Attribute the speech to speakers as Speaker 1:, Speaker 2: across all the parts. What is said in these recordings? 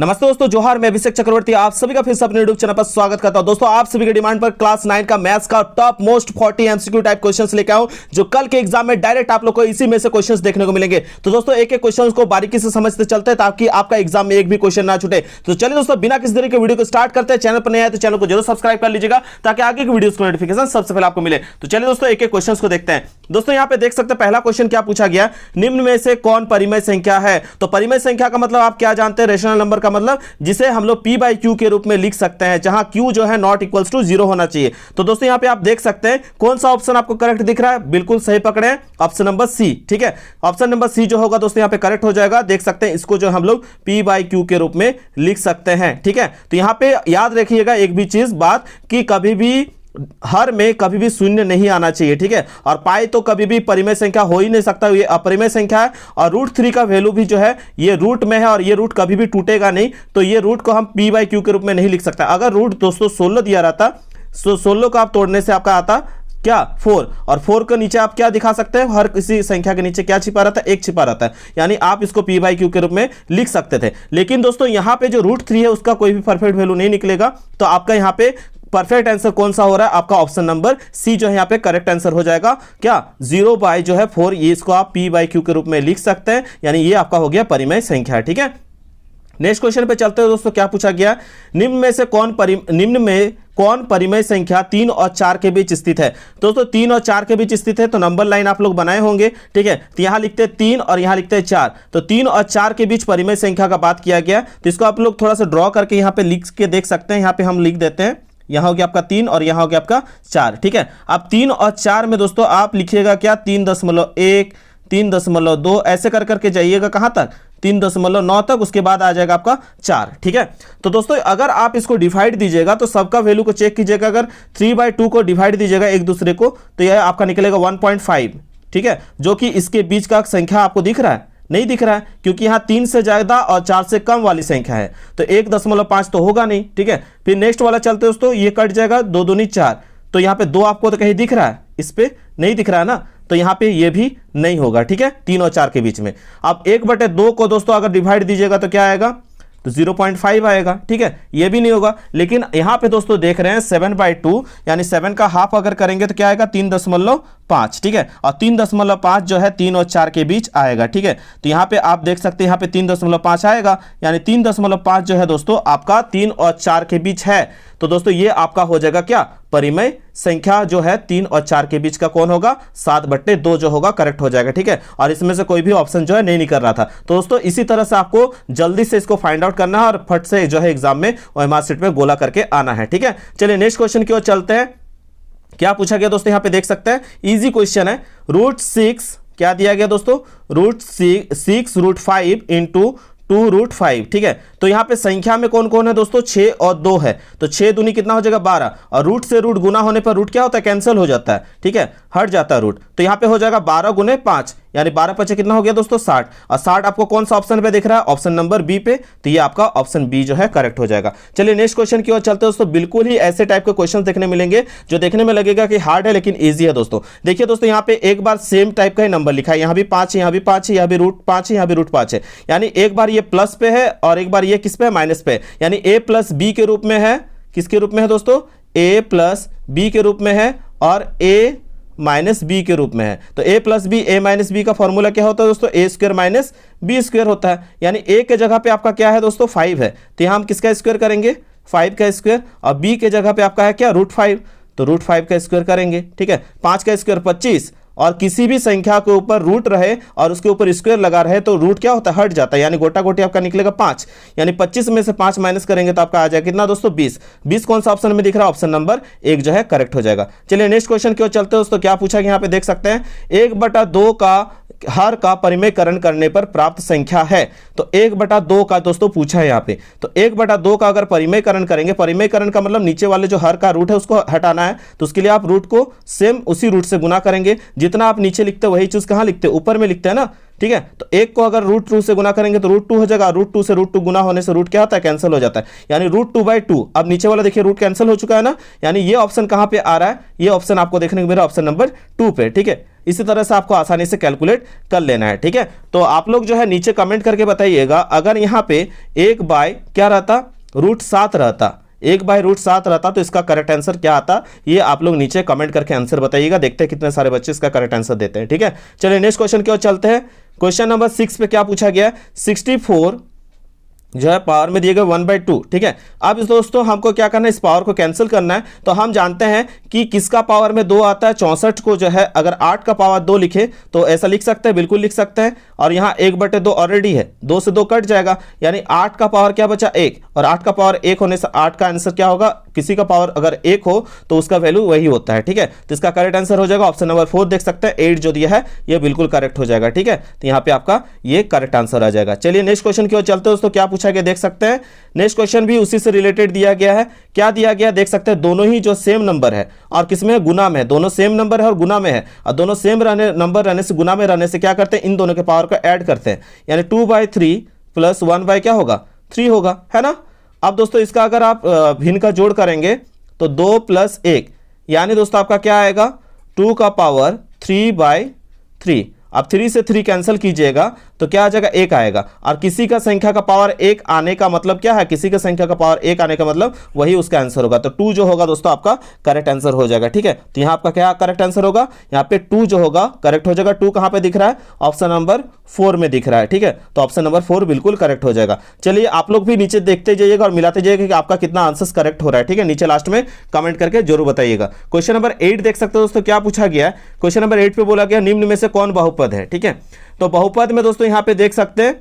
Speaker 1: नमस्ते दोस्तों, जोहार। मैं अभिषेक चक्रवर्ती आप सभी का फिर से अपने यूट्यूब चैनल पर स्वागत करता हूं। दोस्तों, आप सभी के डिमांड पर क्लास 9 का मैथ्स का top most 40 MCQ type questions लेकर आऊं, जो कल के एग्जाम में डायरेक्ट आप लोग को इसी में से क्वेश्चंस देखने को मिलेंगे। तो दोस्तों, एक एक क्वेश्चंस को बारीकी से समझते चलते हैं ताकि आपका एग्जाम में एक भी क्वेश्चन ना छूटे। तो चलिए दोस्तों, बिना किसी तरह के वीडियो को स्टार्ट करते हैं। चैनल पर नए आए तो चैनल को जरूर सब्सक्राइब कर लीजिएगा ताकि आगे की वीडियोस को नोटिफिकेशन सबसे पहले आपको मिले। तो चलिए दोस्तों, एक एक क्वेश्चंस को देखते हैं। दोस्तों, यहां पे देख सकते हैं पहला क्वेश्चन क्या पूछा गया, निम्न में से कौन परिमेय संख्या है। तो परिमेय संख्या का मतलब आप क्या जानते हैं, रेशनल नंबर का मतलब, जिसे हम लोग p बाई क्यू के रूप में लिख सकते हैं, जहां q जो है नॉट इक्वल्स टू 0 होना चाहिए। तो दोस्तों, यहां पे आप देख सकते हैं कौन सा ऑप्शन आपको करेक्ट दिख रहा है, बिल्कुल सही पकड़े, ऑप्शन नंबर सी। ठीक है, ऑप्शन नंबर सी जो होगा दोस्तों यहां पे करेक्ट हो जाएगा। देख सकते हैं इसको जो हम लोग p बाई क्यू के रूप में लिख सकते हैं। ठीक है, तो यहां पे याद रखिएगा एक भी चीज बात, कि कभी भी हर में कभी भी शून्य नहीं आना चाहिए। ठीक है, और पाई तो कभी भी परिमेय संख्या हो ही नहीं सकता, ये अपरिमेय संख्या है। और √3 का वैल्यू भी जो है ये रूट में है और ये रूट कभी भी टूटेगा नहीं, तो ये रूट को हम p बाई क्यू के रूप में नहीं लिख सकता। अगर रूट दोस्तों 16 दिया रहता तो 16 को आप तोड़ने से आपका आता क्या 4, और 4 के नीचे आप क्या दिखा सकते हैं, हर किसी संख्या के नीचे क्या छिपा रहता है, 1 छिपा रहता है, यानी आप इसको p बाई क्यू के रूप में लिख सकते थे। लेकिन दोस्तों यहाँ पे जो √3 है उसका कोई भी परफेक्ट वैल्यू नहीं निकलेगा, तो आपका यहाँ पे परफेक्ट आंसर कौन सा हो रहा है, आपका ऑप्शन नंबर सी जो है यहाँ पे करेक्ट आंसर हो जाएगा। क्या 0 बाई जो है 4, ये इसको आप p बाई क्यू के रूप में लिख सकते हैं, यानी ये आपका हो गया परिमेय संख्या। ठीक है, नेक्स्ट क्वेश्चन पे चलते हैं दोस्तों। क्या पूछा गया, निम्न में कौन परिमेय संख्या 3 और 4 के बीच स्थित है। दोस्तों 3 और 4 के बीच स्थित है, तो नंबर लाइन आप लोग बनाए होंगे। ठीक है, तो यहां लिखते हैं 3 और यहां लिखते हैं 4, तो 3 और 4 के बीच परिमेय संख्या का बात किया गया। तो इसको आप लोग थोड़ा सा ड्रॉ करके यहां पे लिख के देख सकते हैं। यहां पे हम लिख देते हैं, यहां हो गया आपका 3 और यहां हो गया आपका 4। ठीक है, अब 3 और 4 में दोस्तों आप लिखिएगा क्या, 3.1, 3.2, ऐसे कर करके जाइएगा कहां तक, 3.9 तक, उसके बाद आ जाएगा आपका 4। ठीक है, तो दोस्तों अगर आप इसको डिवाइड दीजिएगा तो सबका वैल्यू को चेक कीजिएगा। अगर 3/2 को डिवाइड दीजिएगा एक दूसरे को, तो यह आपका निकलेगा 1.5। ठीक है, जो कि इसके बीच का संख्या आपको दिख रहा है, नहीं दिख रहा है, क्योंकि यहाँ 3 से ज्यादा और 4 से कम वाली संख्या है, तो 1.5 तो होगा नहीं। ठीक है, फिर नेक्स्ट वाला चलते दोस्तों, ये कट जाएगा, 2 दूनी 4, तो यहाँ पे 2 आपको तो कहीं दिख रहा है, इस पे नहीं दिख रहा है ना, तो यहाँ पे ये भी नहीं होगा। ठीक है, 3 और 4 के बीच में। अब 1/2 को दोस्तों अगर डिवाइड दीजिएगा तो क्या आएगा, तो 0.5 आएगा। ठीक है, ये भी नहीं होगा। लेकिन यहाँ पे दोस्तों देख रहे हैं 7/2, यानी 7 का हाफ अगर करेंगे तो क्या आएगा, 3.5। ठीक है, और 3.5 जो है 3 और 4 के बीच आएगा। ठीक है, तो यहाँ पे आप देख सकते हैं यहाँ पे 3.5 आएगा, यानी 3.5 जो है दोस्तों आपका 3 और 4 के बीच है। तो दोस्तों ये आपका हो जाएगा क्या, परिमेय संख्या जो है 3 और 4 के बीच का कौन होगा, 7/2 जो होगा करेक्ट हो जाएगा। ठीक है, और इसमें से कोई भी ऑप्शन जो है नहीं निकल रहा था। तो दोस्तों इसी तरह से आपको जल्दी से इसको फाइंड आउट करना है और फट से जो है एग्जाम में ओएमआर शीट में गोला करके आना है। ठीक है, चलिए नेक्स्ट क्वेश्चन की ओर चलते हैं। क्या पूछा गया दोस्तों, यहाँ पे देख सकते हैं इजी क्वेश्चन है। √6 क्या दिया गया दोस्तों, √6 इंटू 2 √5। ठीक है, तो यहाँ पे संख्या में कौन कौन है दोस्तों, 6 और 2 है, तो 6 दूनी कितना हो जाएगा 12, और रूट से रूट गुना होने पर रूट क्या होता है, कैंसिल हो जाता है। ठीक है, हट जाता है रूट, तो यहाँ पे हो जाएगा 12 गुने 5, यानी 12×5 कितना हो गया दोस्तों 60, और 60 आपको कौन सा ऑप्शन पे दिख रहा है, ऑप्शन नंबर बी पे, तो ये आपका ऑप्शन बी जो है करेक्ट हो जाएगा। चलिए नेक्स्ट क्वेश्चन की ओर चलते हैं दोस्तों। बिल्कुल ही ऐसे टाइप के क्वेश्चन देखने मिलेंगे जो देखने में लगेगा कि हार्ड है लेकिन ईजी है दोस्तों। देखिए दोस्तों, यहाँ पे एक बार सेम टाइप का ही नंबर लिखा है, यहाँ भी 5 है, यहाँ भी 5 है, यहाँ भी √5 है, यहाँ भी √5 है, यानी एक बार ये प्लस पे है और एक बार ये किस पे है, माइनस पे, यानी a प्लस बी के रूप में है। किसके रूप में है दोस्तों, a प्लस बी के रूप में है और a माइनस बी के रूप में है। तो a plus B, a minus B का फॉर्मूला क्या होता है दोस्तों, a² माइनस b² होता है, यानी a के जगह पे आपका क्या है दोस्तों 5 है, तो यहाँ हम किसका स्क्वायर करेंगे, 5 का स्क्वायर, और b के जगह पे आपका है क्या √5, तो √5 का स्क्वायर करेंगे। ठीक है, 5 का स्क्वायर 25, और किसी भी संख्या के ऊपर रूट रहे और उसके ऊपर स्क्वायर लगा रहे तो रूट क्या होता है, हट जाता है, यानी गोटा गोटी आपका निकलेगा 5, यानी 25 में से 5 माइनस करेंगे तो आपका आ जाएगा कितना दोस्तों 20 कौन सा ऑप्शन में दिख रहा है, ऑप्शन नंबर 1 जो है करेक्ट हो जाएगा। चलिए नेक्स्ट क्वेश्चन की ओर चलते हैं दोस्तों। क्या पूछा गया, यहाँ पे देख सकते हैं 1/2 का हर का परिमेयकरण करने पर प्राप्त संख्या है। तो 1/2 का दोस्तों पूछा है यहाँ पे, तो 1/2 का अगर परिमेयकरण करेंगे, परिमेयकरण का मतलब नीचे वाले जो हर का रूट है उसको हटाना है, तो उसके लिए आप रूट को सेम उसी रूट से गुना करेंगे, जितना आप नीचे लिखते हैं वही चीज कहाँ लिखते हैं, ऊपर में लिखते हैं ना। ठीक है, तो 1 को अगर √2 से गुना करेंगे तो √2 हो जाएगा, √2 से √2 गुना होने से रूट क्या होता है, कैंसिल हो जाता है, यानी √2/2। अब नीचे वाला देखिए रूट कैंसिल हो चुका है ना, यानी ये ऑप्शन कहाँ पे आ रहा है, ये ऑप्शन आपको देखने को मिल रहा है ऑप्शन नंबर 2 पे। ठीक है, इसी तरह से आपको आसानी से कैलकुलेट कर लेना है, ठीक है। तो आप लोग जो है नीचे कमेंट करके बताइएगा, अगर यहाँ पे 1/, क्या रहता, √7 रहता, 1/√7 रहता तो इसका करेक्ट आंसर क्या आता, ये आप लोग नीचे कमेंट करके आंसर बताइएगा। देखते हैं कितने सारे बच्चे इसका करेक्ट आंसर देते हैं, ठीक है। चलिए नेक्स्ट क्वेश्चन की ओर चलते हैं। क्वेश्चन नंबर 6 पे क्या पूछा गया है, 64 जो है पावर में दिए गए 1/2, ठीक है। अब इस दोस्तों हमको क्या करना है, इस पावर को कैंसिल करना है। तो हम जानते हैं कि किसका पावर में 2 आता है, 64 को जो है अगर 8 का पावर 2 लिखे तो ऐसा लिख सकते हैं, बिल्कुल लिख सकते हैं। और यहाँ 1/2 ऑलरेडी है, 2 से 2 कट जाएगा, यानी 8 का पावर क्या बचा, 1, और 8 का पावर 1 होने से 8 का आंसर क्या होगा, किसी का पावर अगर 1 हो तो उसका वैल्यू वही होता है, ठीक है। तो इसका करेक्ट आंसर हो जाएगा ऑप्शन नंबर 4, देख सकते हैं 8 जो दिया है ये बिल्कुल करेक्ट हो जाएगा, ठीक है। तो यहाँ पे आपका ये करेक्ट आंसर आ जाएगा। चलिए नेक्स्ट क्वेश्चन की ओर चलते हैं दोस्तों, क्या पूछा गया देख सकते हैं। नेक्स्ट क्वेश्चन भी उसी से रिलेटेड दिया गया है। क्या दिया गया देख सकते हैं, दोनों ही जो सेम नंबर है और किसमें है, गुना में है, दोनों सेम नंबर है और गुना में है, और दोनों सेम नंबर रहने से, गुना में रहने से क्या करते हैं, इन दोनों के पावर को ऐड करते हैं, यानी 2/3 + 1/ क्या होगा, 3 होगा, है ना। अब दोस्तों इसका अगर आप भिन्न का जोड़ करेंगे तो 2 + 1, यानी दोस्तों आपका क्या आएगा, 2 का पावर 3/3। अब 3 से 3 कैंसिल कीजिएगा तो क्या आ जाएगा, 1 आएगा। और किसी का संख्या का पावर 1 आने का मतलब क्या है, किसी का संख्या का पावर 1 आने का मतलब वही उसका आंसर होगा। तो 2 जो होगा दोस्तों आपका करेक्ट आंसर हो जाएगा, ठीक है। तो यहाँ आपका क्या करेक्ट आंसर होगा, यहाँ पे 2 जो होगा करेक्ट हो जाएगा। 2 कहाँ पे दिख रहा है, ऑप्शन नंबर 4 में दिख रहा है, ठीक है। तो ऑप्शन नंबर 4 बिल्कुल करेक्ट हो जाएगा। चलिए आप लोग भी नीचे देखते जाइएगा और मिलाते जाइएगा कि आपका कितना आंसर करेक्ट हो रहा है, ठीक है। नीचे लास्ट में कमेंट करके जरूर बताइएगा। क्वेश्चन नंबर 8 देख सकते हो दोस्तों, क्या पूछा गया है। क्वेश्चन नंबर 8 पे बोला गया निम्न में से कौन बहुपद है, ठीक है। तो बहुपद में दोस्तों यहाँ पे देख सकते हैं,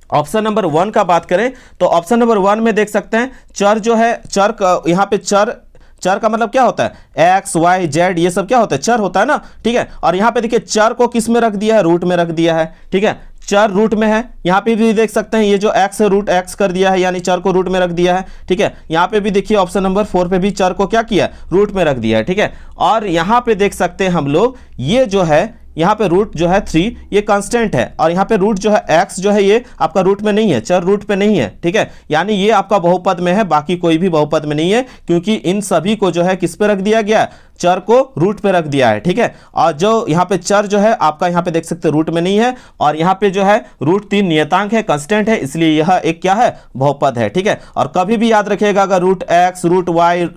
Speaker 1: ऑप्शन नंबर 1 का बात करें तो ऑप्शन नंबर 1 में देख सकते हैं चर जो है, चर का यहाँ पे चर का मतलब क्या होता है, x, y, z ये सब क्या होता है, चर होता है ना, ठीक है। और यहाँ पे देखिए चर को किस में रख दिया है, रूट में रख दिया है, ठीक है। चर रूट में है, यहाँ पे भी देख सकते हैं ये जो x है √x कर दिया है, यानी चर को रूट में रख दिया है, ठीक है। यहाँ पे भी देखिए ऑप्शन नंबर 4 पे भी चर को क्या किया, रूट में रख दिया है, ठीक है। और यहाँ पे देख सकते हैं हम लोग ये जो है, यहाँ पे रूट जो है 3 ये कांस्टेंट है, और यहाँ पे रूट जो है x जो है ये आपका रूट में नहीं है, चर रूट पे नहीं है, ठीक है। यानी ये आपका बहुपद में है, बाकी कोई भी बहुपद में नहीं है, क्योंकि इन सभी को जो है किस पे रख दिया गया, चर को रूट पे रख दिया है, ठीक है। और जो यहाँ पे चर जो है आपका यहाँ पे देख सकते हैं रूट में नहीं है, और यहाँ पे जो है √3 नियतांक है, कांस्टेंट है, इसलिए यह एक क्या है, बहुपद है, ठीक है। और कभी भी याद रखिएगा अगर √x, √y,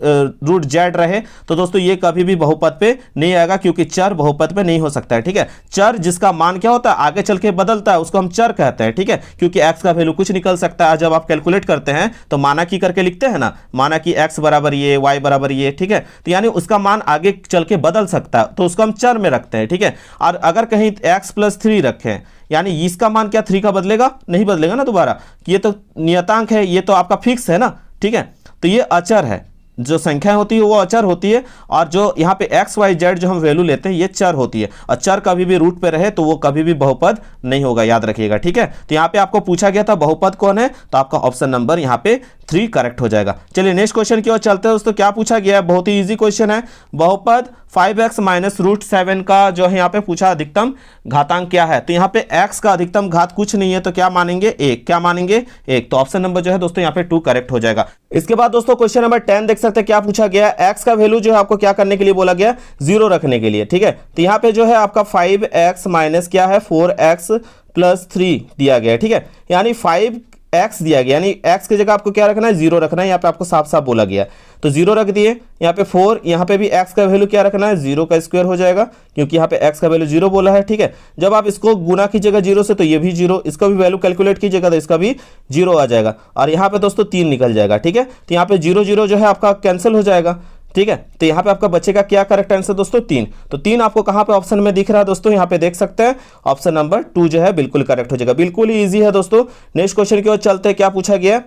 Speaker 1: √z रहे तो दोस्तों ये कभी भी बहुपद पे नहीं आएगा, क्योंकि चर बहुपद पे नहीं हो सकता है, ठीक है। चर जिसका मान क्या होता है, आगे चल के बदलता है, उसको हम चर कहते हैं, ठीक है। क्योंकि x का वैल्यू कुछ निकल सकता है, जब आप कैलकुलेट करते हैं तो माना की करके लिखते हैं ना, माना कि x बराबर ये, y बराबर ये, ठीक है। तो यानी उसका मान आगे चल के बदल सकता है, तो उसको हम चर में रखते हैं, ठीक है। और अगर कहीं x + 3 रखें, यानी इसका मान क्या 3 का बदलेगा, नहीं बदलेगा ना दोबारा, ये तो नियतांक है, ये तो आपका फिक्स है ना, ठीक है। तो ये अचर है, जो संख्या होती है वो अचर होती है, और जो यहाँ पे x, y, z जो हम वैल्यू लेते हैं ये चर होती है, और चर कभी भी रूट पे रहे तो वो कभी भी बहुपद नहीं होगा, याद रखिएगा, ठीक है। तो यहाँ पे आपको पूछा गया था बहुपद कौन है, तो आपका ऑप्शन नंबर यहाँ पे 3 करेक्ट हो जाएगा। चलिए नेक्स्ट क्वेश्चन की ओर चलते हैं दोस्तों, क्या पूछा गया है, बहुत ही इजी क्वेश्चन है। बहुपद 5x - √7 का जो है यहाँ पे पूछा अधिकतम घातांक क्या है। तो यहाँ पे x का अधिकतम घात कुछ नहीं है, तो क्या मानेंगे, 1, क्या मानेंगे 1, तो ऑप्शन नंबर जो है दोस्तों यहाँ पे 2 करेक्ट हो जाएगा। इसके बाद दोस्तों क्वेश्चन नंबर 10 देख सकते हैं, क्या पूछा गया है, x का वैल्यू जो है आपको क्या करने के लिए बोला गया, 0 रखने के लिए, ठीक है। तो यहाँ पे जो है आपका 5x माइनस क्या है 4x + 3 दिया गया है, ठीक है। यानी 5x दिया गया, यानी x की जगह आपको क्या रखना है, 0 रखना है, यहाँ पे आपको साफ साफ बोला गया, तो 0 रख दिए। यहाँ पे 4, यहाँ पे भी x का वैल्यू क्या रखना है, 0 का स्क्वायर हो जाएगा, क्योंकि यहाँ पे x का वैल्यू 0 बोला है, ठीक है। जब आप इसको गुना कीजिएगा 0 से तो ये भी 0, इसका भी वैल्यू कैलकुलेट कीजिएगा तो इसका भी 0 आ जाएगा, और यहाँ पे दोस्तों 3 निकल जाएगा, ठीक है। तो यहाँ पे 0 0 जो है आपका कैंसिल हो जाएगा, ठीक है। तो यहाँ पे आपका बचेगा क्या करेक्ट आंसर दोस्तों, 3। तो 3 आपको कहाँ पे ऑप्शन में दिख रहा है दोस्तों, यहाँ पे देख सकते हैं ऑप्शन नंबर 2 जो है बिल्कुल करेक्ट हो जाएगा, बिल्कुल ही इजी है दोस्तों। नेक्स्ट क्वेश्चन की ओर चलते हैं, क्या पूछा गया है,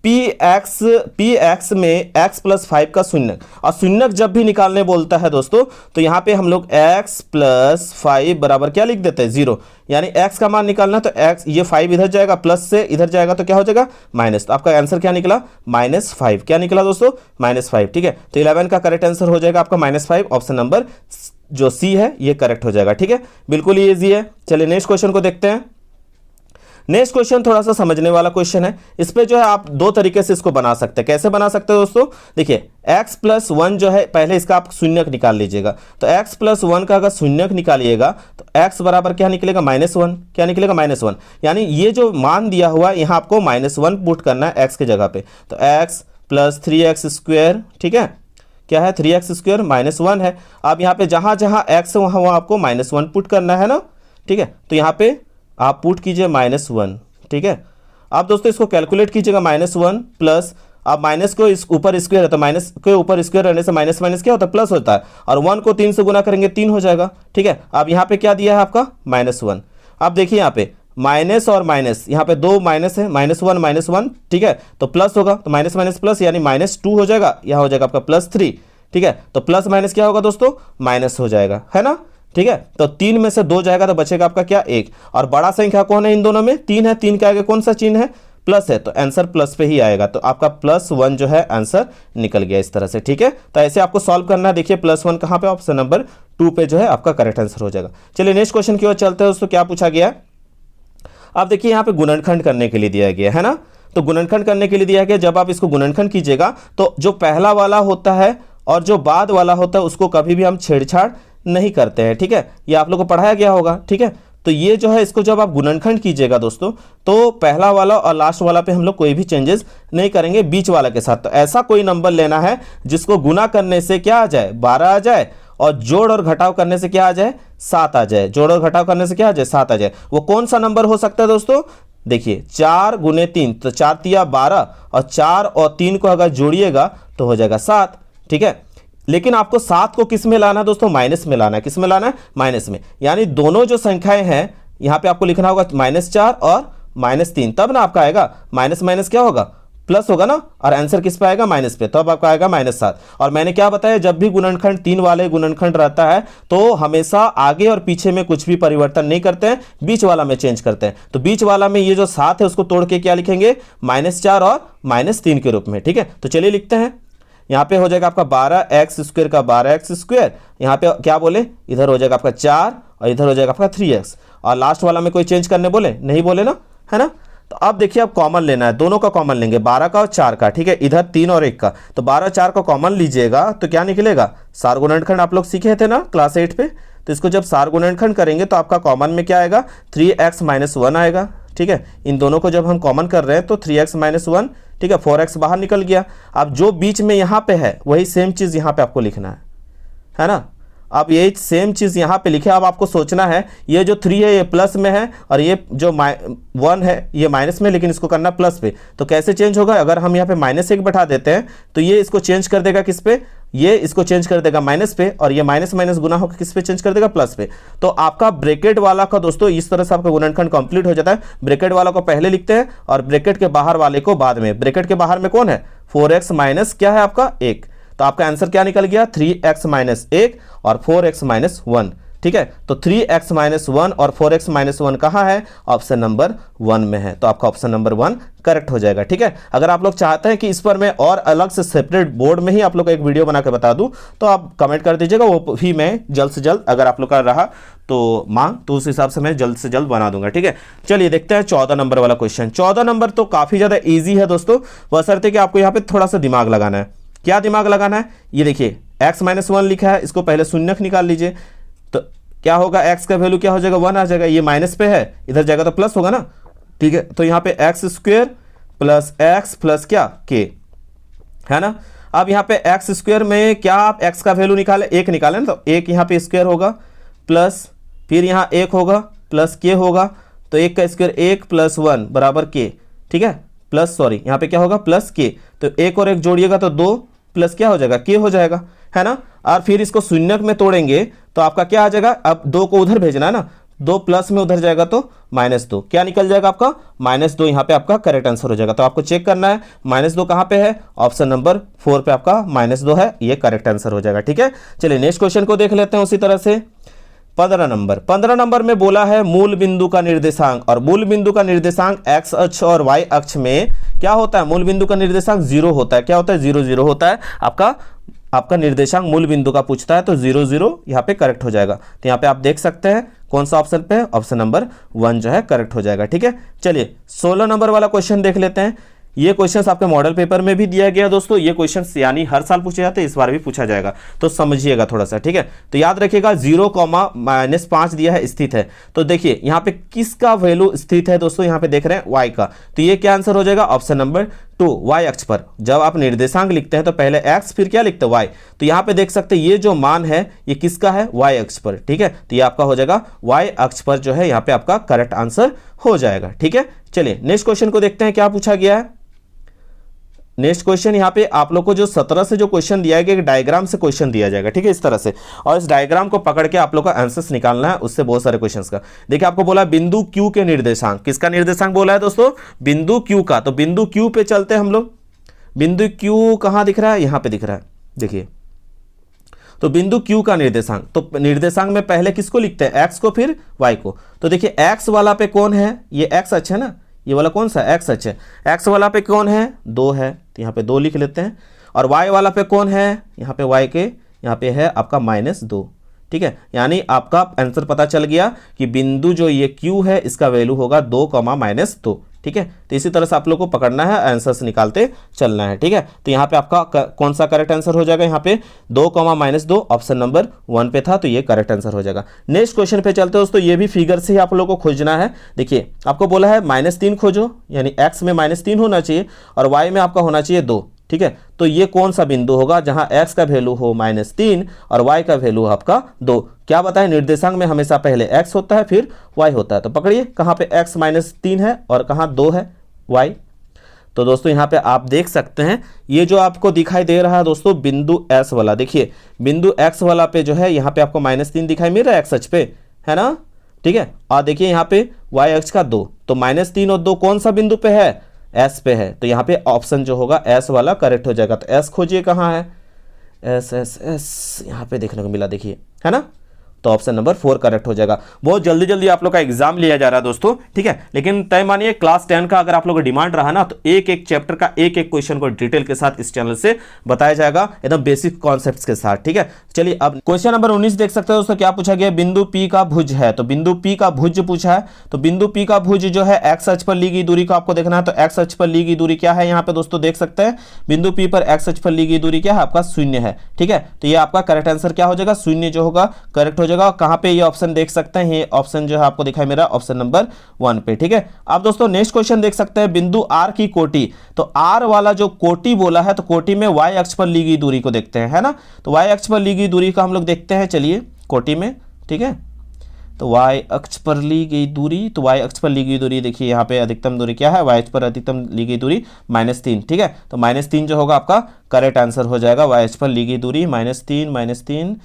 Speaker 1: px में x + 5 का शून्यक, और शून्यक जब भी निकालने बोलता है दोस्तों तो यहाँ पे हम लोग x + 5 बराबर क्या लिख देते हैं, 0, यानी x का मान निकालना, तो x ये 5 इधर जाएगा, प्लस से इधर जाएगा तो क्या हो जाएगा माइनस, तो आपका आंसर क्या निकला, -5, क्या निकला दोस्तों, -5, ठीक है। तो 11 का करेक्ट आंसर हो जाएगा आपका -5, ऑप्शन नंबर जो सी है ये करेक्ट हो जाएगा, ठीक है। बिल्कुल ही ईजी है। चलिए नेक्स्ट क्वेश्चन को देखते हैं। नेक्स्ट क्वेश्चन थोड़ा सा समझने वाला क्वेश्चन है। इस पे जो है आप दो तरीके से इसको बना सकते हैं। कैसे बना सकते हो दोस्तों, देखिए x प्लस 1 जो है, पहले इसका आप शून्यक निकाल लीजिएगा। तो x प्लस 1 का अगर शून्यक निकालिएगा तो x बराबर क्या निकलेगा, -1। क्या निकलेगा, -1। यानी ये जो मान दिया हुआ है यहाँ आपको -1 पुट करना है x की जगह पे। तो x प्लस 3x², ठीक है, क्या है 3x² -1 है। अब यहाँ पे जहाँ जहाँ x है वहाँ आपको -1 पुट करना है ना, ठीक है। तो यहाँ पे आप पुट कीजिए -1, ठीक है। आप दोस्तों इसको कैलकुलेट कीजिएगा, -1 प्लस, अब माइनस को इस ऊपर स्क्वायर है तो माइनस के ऊपर स्क्वायर रहने से माइनस माइनस क्या होता है, प्लस होता है। और 1 को 3 से गुना करेंगे 3 हो जाएगा, ठीक है। अब यहाँ पे क्या दिया है आपका, -1। अब देखिए यहाँ पे माइनस और माइनस, यहाँ पे दो माइनस है, -1 ठीक है, तो प्लस होगा, तो माइनस माइनस प्लस यानी -2 हो जाएगा, यहाँ हो जाएगा आपका +3, ठीक है। तो प्लस माइनस क्या होगा दोस्तों, माइनस हो जाएगा, है ना, ठीक है। तो 3 में से 2 जाएगा तो बचेगा आपका क्या, 1। और बड़ा संख्या कौन है इन दोनों में, 3 है। 3 के आगे कौन सा चिन्ह है, प्लस है, तो आंसर प्लस पे ही आएगा। तो आपका +1 जो है आंसर निकल गया इस तरह से, ठीक है। तो ऐसे आपको सॉल्व करना है। देखिए +1 कहाँ पे, ऑप्शन नंबर 2 पे जो है आपका करेक्ट आंसर हो जाएगा। चलिए नेक्स्ट क्वेश्चन की ओर चलते हैं दोस्तों। क्या पूछा गया है, आप देखिए यहाँ पे गुणनखंड करने के लिए दिया गया है ना। तो गुणनखंड करने के लिए दिया गया, जब आप इसको गुणनखंड कीजिएगा तो जो पहला वाला होता है और जो बाद वाला होता है उसको कभी भी हम छेड़छाड़ नहीं करते हैं, ठीक है। ये आप लोग को पढ़ाया गया होगा, ठीक है। तो ये जो है इसको जब आप गुणनखंड कीजिएगा दोस्तों, तो पहला वाला और लास्ट वाला पे हम लोग कोई भी चेंजेस नहीं करेंगे बीच वाला के साथ। तो ऐसा कोई नंबर लेना है जिसको गुना करने से क्या आ जाए, 12 आ जाए, और जोड़ और घटाव करने से क्या आ जाए, 7 आ जाए। जोड़ और घटाव करने से क्या आ जाए, 7 आ जाए। वो कौन सा नंबर हो सकता है दोस्तों, देखिए 4 × 3, तो 4 × 12, और 4 और 3 को अगर जोड़िएगा तो हो जाएगा 7, ठीक है। लेकिन आपको 7 को किस में लाना है दोस्तों, माइनस में लाना है। किस में लाना है, माइनस में। यानी दोनों जो संख्याएं हैं यहाँ पे आपको लिखना होगा -4 और -3, तब ना आपका आएगा माइनस माइनस क्या होगा, प्लस होगा ना, और आंसर किस पे आएगा, माइनस पे, तब आपका आएगा -7। और मैंने क्या बताया, जब भी गुणनखंड 3 वाले गुणनखंड रहता है तो हमेशा आगे और पीछे में कुछ भी परिवर्तन नहीं करते हैं, बीच वाला में चेंज करते हैं। तो बीच वाला में ये जो 7 है उसको तोड़ के क्या लिखेंगे, -4 और -3 के रूप में, ठीक है। तो चलिए लिखते हैं। यहाँ पे हो जाएगा आपका 12x² का 12x², यहाँ पे क्या बोले, इधर हो जाएगा आपका 4 और इधर हो जाएगा आपका 3x। और लास्ट वाला में कोई चेंज करने बोले, नहीं बोले ना, है ना। तो अब देखिए आप कॉमन लेना है, दोनों का कॉमन लेंगे, 12 का और 4 का, ठीक है। इधर 3 और 1 का, तो 12 4 का कॉमन लीजिएगा तो क्या निकलेगा, सार गुणनखंड आप लोग सीखे थे ना क्लास 8 पे। तो इसको जब सार गुणनखंड करेंगे तो आपका कॉमन में क्या आएगा, 3x - 1 आएगा, ठीक है। इन दोनों को जब हम कॉमन कर रहे हैं तो 3x - 1, ठीक है, 4x बाहर निकल गया। अब जो बीच में यहाँ पे है वही सेम चीज़ यहाँ पे आपको लिखना है ना। अब ये सेम चीज़ यहाँ पे लिखे। अब आपको सोचना है ये जो 3 है ये प्लस में है और ये जो 1 है ये माइनस में, लेकिन इसको करना प्लस पे। तो कैसे चेंज होगा, अगर हम यहाँ पे -1 बैठा देते हैं तो ये इसको चेंज कर देगा किस पे, ये इसको चेंज कर देगा माइनस पे, और ये माइनस माइनस गुना होकर किस पे चेंज कर देगा, प्लस पे। तो आपका ब्रैकेट वाला का दोस्तों इस तरह से आपका गुणनखंड कंप्लीट हो जाता है। ब्रैकेट वाला को पहले लिखते हैं और ब्रैकेट के बाहर वाले को बाद में। ब्रैकेट के बाहर में कौन है, 4x माइनस क्या है आपका 1। तो आपका आंसर क्या निकल गया, 3x - 1 और 4x - 1, ठीक है। तो 3x - 1 और 4x - 1 कहाँ है, ऑप्शन नंबर 1 में है। तो आपका ऑप्शन नंबर 1 करेक्ट हो जाएगा, ठीक है। अगर आप लोग चाहते हैं कि इस पर मैं और अलग से सेपरेट बोर्ड में ही आप लोग को एक वीडियो बना के बता दूं तो आप कमेंट कर दीजिएगा, वो भी मैं जल्द से जल्द, अगर आप लोग का रहा तो मांग, तो उस हिसाब से मैं जल्द से जल्द बना दूंगा, ठीक है। चलिए देखते हैं 14 नंबर वाला क्वेश्चन। 14 नंबर तो काफ़ी ज़्यादा ईजी है दोस्तों, बशर्ते कि आपको यहाँ पे थोड़ा सा दिमाग लगाना है। क्या दिमाग लगाना है, ये देखिए x - 1 लिखा है, इसको पहले शून्यक निकाल लीजिए। तो क्या होगा, x का वैल्यू क्या हो जाएगा, 1 आ जाएगा। ये माइनस पे है, इधर जाएगा तो प्लस होगा ना, ठीक है। तो यहाँ पे x² प्लस x प्लस क्या k, है ना। अब यहाँ पे x² में क्या आप x का वैल्यू निकाले, 1 निकाले ना, तो 1 यहाँ पे स्क्वायर होगा, प्लस फिर यहाँ 1 होगा, प्लस k होगा। तो 1 का स्क्वायर 1 + 1 बराबर k, ठीक है, प्लस सॉरी यहाँ पे क्या होगा, प्लस k। तो 1 और 1 जोड़िएगा तो 2 प्लस क्या हो जाएगा, k हो जाएगा, है ना। और फिर इसको शून्यक में तोड़ेंगे तो आपका क्या आ जाएगा, अब 2 को उधर भेजना है ना, 2 प्लस में उधर जाएगा तो -2, क्या निकल जाएगा आपका, -2। यहाँ पे आपका करेक्ट आंसर हो जाएगा। तो आपको चेक करना है -2 कहाँ पे है, ऑप्शन नंबर 4 पे आपका -2 है, ये करेक्ट आंसर हो जाएगा, ठीक है। चलिए नेक्स्ट क्वेश्चन को देख लेते हैं उसी तरह से। 15 नंबर में बोला है मूल बिंदु का निर्देशांक, और मूल बिंदु का निर्देशांक x अक्ष और y अक्ष में क्या होता है, मूल बिंदु का निर्देशांक 0 होता है। क्या होता है, 0 0 होता है आपका आपका निर्देशांक मूल बिंदु का पूछता है तो 0 0 यहाँ पे करेक्ट हो जाएगा। तो यहाँ पे आप देख सकते हैं कौन सा ऑप्शन पे, ऑप्शन नंबर 1 जो है करेक्ट हो जाएगा। ठीक है, चलिए 16 नंबर वाला क्वेश्चन देख लेते हैं। ये क्वेश्चन आपके मॉडल पेपर में भी दिया गया दोस्तों। ये क्वेश्चन यानी हर साल पूछे जाते हैं, इस बार भी पूछा जाएगा, तो समझिएगा थोड़ा सा। ठीक है, तो याद रखिएगा 0,-5 दिया है, स्थित है। तो देखिए यहाँ पे किसका वैल्यू स्थित है दोस्तों, यहाँ पे देख रहे हैं y का। तो ये क्या आंसर हो जाएगा, ऑप्शन नंबर 2 y अक्ष पर। जब आप निर्देशांक लिखते हैं तो पहले x फिर क्या लिखते हैं y। तो यहाँ पे देख सकते हैं ये जो मान है ये किसका है, y अक्ष पर। ठीक है, तो ये आपका हो जाएगा y अक्ष पर जो है यहाँ पे आपका करेक्ट आंसर हो जाएगा। ठीक है, चलिए नेक्स्ट क्वेश्चन को देखते हैं क्या पूछा गया है। नेक्स्ट क्वेश्चन यहाँ पे आप लोग को जो 17 से जो क्वेश्चन दिया है, एक डायग्राम से क्वेश्चन दिया जाएगा। ठीक है, इस तरह से, और इस डायग्राम को पकड़ के आप लोग को आंसर्स निकालना है उससे बहुत सारे क्वेश्चंस का। देखिए आपको बोला बिंदु Q के निर्देशांक, किसका निर्देशांक बोला है दोस्तों, बिंदु Q का। तो बिंदु Q पे चलते हैं हम लोग। बिंदु Q कहाँ दिख रहा है, यहाँ पे दिख रहा है, देखिए। तो बिंदु Q का निर्देशांक, तो निर्देशांक में पहले किसको लिखते हैं, x को फिर y को। तो देखिए x वाला पे कौन है, ये x अक्ष है ना, ये वाला कौन सा x अक्ष है। x वाला पे कौन है, 2 है, तो यहाँ पे 2 लिख लेते हैं। और y वाला पे कौन है, यहाँ पे y के यहाँ पे है आपका -2। ठीक है, यानी आपका आंसर पता चल गया कि बिंदु जो ये Q है इसका वैल्यू होगा 2,-2। ठीक है, तो इसी तरह से आप लोग को पकड़ना है, आंसर्स निकालते चलना है। ठीक है, तो यहाँ पे आपका कौन सा करेक्ट आंसर हो जाएगा, यहाँ पे 2,-2 ऑप्शन नंबर 1 पे था, तो ये करेक्ट आंसर हो जाएगा। नेक्स्ट क्वेश्चन पे चलते हैं दोस्तों। ये भी फिगर से ही आप लोग को खोजना है। देखिए आपको बोला है -3 खोजो, यानी x में -3 होना चाहिए और y में आपका होना चाहिए 2। ठीक है, तो ये कौन सा बिंदु होगा जहां x का वैल्यू हो -3 और y का वैल्यू आपका 2। क्या बताएं, निर्देशांक में हमेशा पहले x होता है फिर y होता है। तो पकड़िए कहां पे x -3 है और कहां 2 है y। तो दोस्तों यहाँ पे आप देख सकते हैं ये जो आपको दिखाई दे रहा है दोस्तों बिंदु s वाला, देखिए बिंदु x वाला पे जो है यहाँ पे आपको -3 दिखाई मिल रहा है x अक्ष पे, है ना। ठीक है, और देखिए यहाँ पे y अक्ष का 2, तो -3 और 2 कौन सा बिंदु पे है, S पे है। तो यहाँ पे ऑप्शन जो होगा S वाला करेक्ट हो जाएगा। तो S खोजिए कहाँ है, S यहाँ पे देखने को मिला, देखिए, है ना। तो ऑप्शन नंबर 4 करेक्ट हो जाएगा। बहुत जल्दी जल्दी आप लोग का एग्जाम लिया जा रहा है दोस्तों। ठीक है, लेकिन तय मानिए क्लास 10 का अगर आप लोग का डिमांड रहा ना तो एक एक चैप्टर का एक एक क्वेश्चन को डिटेल के साथ इस चैनल से बताया जाएगा, एकदम बेसिक कॉन्सेप्ट्स के साथ। ठीक है, चलिए अब क्वेश्चन नंबर 19 देख सकते हो दोस्तों। क्या पूछा गया, बिंदु P का भुज है। तो बिंदु P का भुज पूछा है। तो बिंदु P का भुज जो है x अक्ष पर ली गई दूरी को आपको देखना है। तो x अक्ष पर ली गई दूरी क्या है, यहाँ पे दोस्तों देख सकते हैं बिंदु P पर x अक्ष पर ली गई दूरी क्या है, आपका 0 है। ठीक है, तो ये आपका करेक्ट आंसर क्या हो जाएगा, 0 जो होगा करेक्ट हो जाएगा। कहाँ पे ये ऑप्शन देख सकते हैं, ये ऑप्शन जो है आपको दिखाई मेरा ऑप्शन नंबर 1 पे। ठीक है, अब दोस्तों नेक्स्ट क्वेश्चन देख सकते हैं बिंदु R की कोटि। तो R वाला जो कोटि बोला है तो कोटि में y अक्ष पर ली गई दूरी को देखते हैं, है ना। तो y अक्ष पर ली गई दूरी को हम लोग देखते हैं, चलिए कोटि में। ठीक है, तो y अक्ष पर ली गई दूरी, तो y अक्ष पर ली गई दूरी देखिए यहाँ पे अधिकतम दूरी क्या है, y अक्ष पर अधिकतम ली गई दूरी -3। ठीक है, तो -3 जो होगा आपका करेक्ट आंसर हो जाएगा। y अक्ष पर ली गई दूरी -3।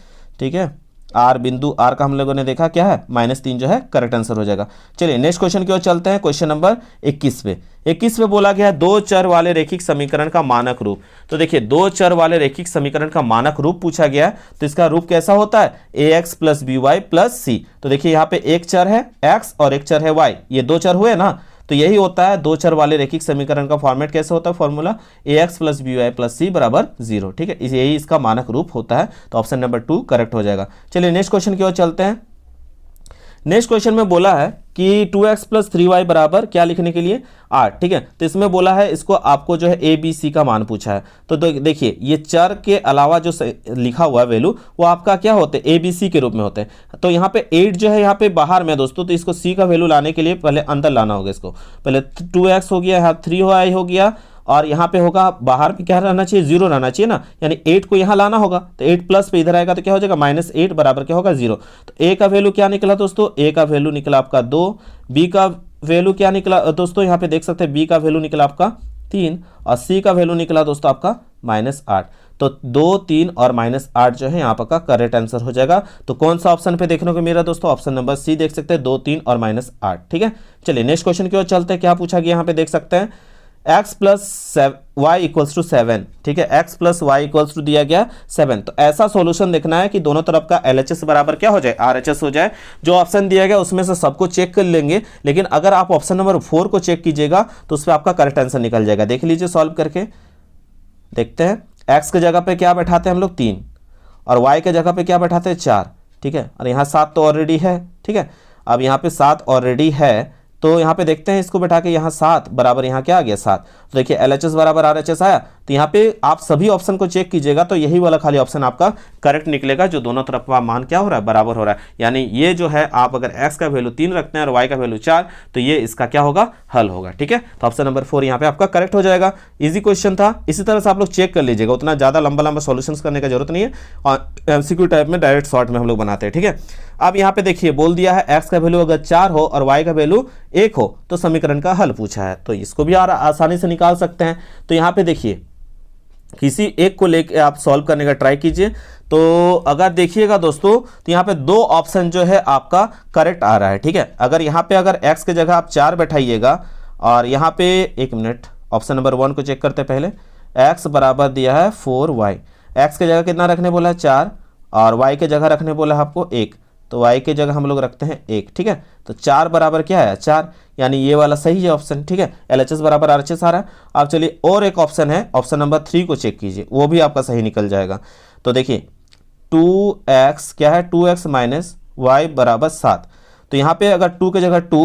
Speaker 1: ठीक है, R बिंदु R का हम लोगों ने देखा क्या है -3 जो है करेक्ट आंसर हो जाएगा। चलिए नेक्स्ट क्वेश्चन की ओर चलते हैं। क्वेश्चन नंबर 21 पे। 21 पे बोला गया है 2 चर वाले रैखिक समीकरण का मानक रूप। तो देखिए 2 चर वाले रैखिक समीकरण का मानक रूप पूछा गया है। तो इसका रूप कैसा होता है, ax + by + c। तो देखिए यहाँ पे एक चर है x और एक चर है y, ये 2 चर हुए ना। तो यही होता है 2 चर वाले रैखिक समीकरण का फॉर्मेट कैसे होता है, फॉर्मूला ax + by + c = 0। ठीक है, यही इसका मानक रूप होता है। तो ऑप्शन नंबर 2 करेक्ट हो जाएगा। चलिए नेक्स्ट क्वेश्चन की ओर चलते हैं। नेक्स्ट क्वेश्चन में बोला है कि 2x + 3y बराबर क्या लिखने के लिए 8। ठीक है, तो इसमें बोला है इसको आपको जो है ABC का मान पूछा है। तो देखिए ये चर के अलावा जो लिखा हुआ है वैल्यू वो आपका क्या होते हैं, ABC के रूप में होते हैं। तो यहाँ पे 8 जो है यहाँ पे बाहर में दोस्तों, तो इसको C का वैल्यू लाने के लिए पहले अंदर लाना होगा। इसको पहले 2x हो गया, यहाँ 3y हो गया और यहाँ पे होगा बाहर पे क्या रहना चाहिए, 0 रहना चाहिए ना, यानी 8 को यहाँ लाना होगा। तो 8 प्लस पे इधर आएगा तो क्या हो जाएगा -8 बराबर क्या होगा 0। तो a का वैल्यू क्या निकला दोस्तों, a का वैल्यू निकला आपका 2, b का वैल्यू क्या निकला दोस्तों, यहाँ पे देख सकते हैं b का वैल्यू निकला आपका 3 और c का वैल्यू निकला दोस्तों आपका -8। तो 2, 3 और -8 जो है यहाँ पर का करेक्ट आंसर हो जाएगा। तो कौन सा ऑप्शन पे देखने को मिला दोस्तों, ऑप्शन नंबर सी देख सकते हैं, 2, 3 और -8। ठीक है, चलिए नेक्स्ट क्वेश्चन की ओर चलते हैं। क्या पूछा गया यहाँ पे देख सकते हैं, x + y = 7। ठीक है, x + y = दिया गया 7। तो ऐसा सॉल्यूशन देखना है कि दोनों तरफ का LHS बराबर क्या हो जाए, RHS हो जाए। जो ऑप्शन दिया गया उसमें से सबको चेक कर लेंगे, लेकिन अगर आप ऑप्शन नंबर 4 को चेक कीजिएगा तो उस पर आपका करेक्ट आंसर निकल जाएगा। देख लीजिए सॉल्व करके देखते हैं। x के जगह पे क्या बैठाते हैं हम लोग 3 और y के जगह पे क्या बैठाते हैं 4, ठीक है। और यहाँ 7 तो ऑलरेडी है, ठीक है। अब यहाँ पे 7 ऑलरेडी है तो यहाँ पे देखते हैं इसको बैठा के, यहाँ 7 बराबर यहाँ क्या आ गया 7। तो देखिए LHS बराबर RHS आया। तो यहाँ पे आप सभी ऑप्शन को चेक कीजिएगा तो यही वाला खाली ऑप्शन आपका करेक्ट निकलेगा, जो दोनों तरफ का मान क्या हो रहा है, बराबर हो रहा है। यानी ये जो है आप अगर x का वैल्यू 3 रखते हैं और y का वैल्यू 4 तो ये इसका क्या होगा, हल होगा, ठीक है। तो ऑप्शन नंबर 4 यहाँ पे आपका करेक्ट हो जाएगा। इजी क्वेश्चन था, इसी तरह से आप लोग चेक कर लीजिएगा, उतना ज़्यादा लंबा लंबा सॉल्यूशन करने का जरूरत नहीं है और MCQ टाइप में डायरेक्ट शॉर्ट में हम लोग बनाते हैं, ठीक है। अब यहाँ पे देखिए बोल दिया है x का वैल्यू अगर 4 हो और y का वैल्यू 1 हो तो समीकरण का हल पूछा है, तो इसको भी आसानी से निकाल सकते हैं। तो यहाँ पे देखिए किसी एक को लेकर आप सॉल्व करने का ट्राई कीजिए। तो अगर देखिएगा दोस्तों तो यहाँ पे 2 ऑप्शन जो है आपका करेक्ट आ रहा है, ठीक है। अगर यहाँ पे अगर x के जगह आप 4 बैठाइएगा और यहाँ पे 1 मिनट ऑप्शन नंबर 1 को चेक करते पहले, x बराबर दिया है 4y, x के जगह कितना रखने बोला है 4 और y के जगह रखने बोला है आपको 1, तो y के जगह हम लोग रखते हैं 1, ठीक है। तो 4 बराबर क्या है 4, यानी ये वाला सही है ऑप्शन, ठीक है। LHS बराबर RHS आ रहा है। अब चलिए और एक ऑप्शन है, ऑप्शन नंबर 3 को चेक कीजिए, वो भी आपका सही निकल जाएगा। तो देखिए 2x क्या है, 2x माइनस y बराबर 7। तो यहाँ पे अगर 2 के जगह 2,